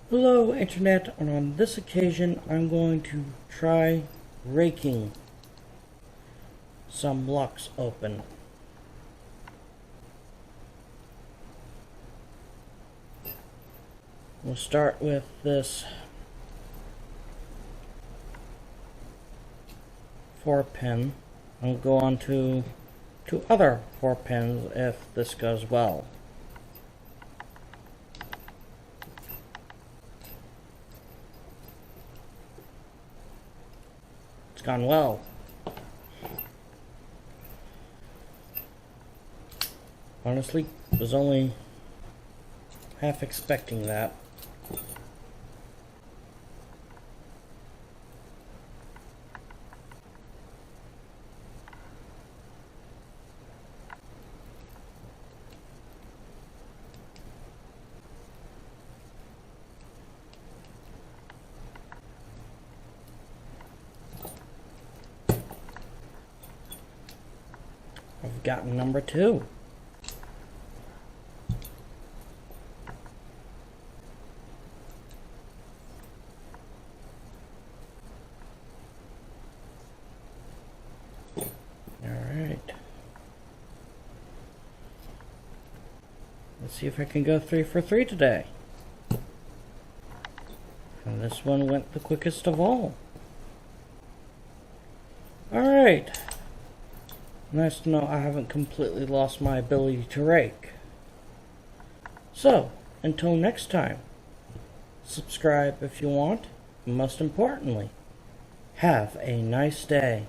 Hello Internet, and on this occasion I'm going to try raking some blocks open. We'll start with this 4-pin. I'll go on to 2 other 4-pins if this goes well. It's gone well. Honestly, was only half expecting that. I've gotten number 2. Alright. Let's see if I can go 3 for 3 today. And this one went the quickest of all. Alright. Nice to know I haven't completely lost my ability to rake. So, until next time, subscribe if you want, and most importantly, have a nice day.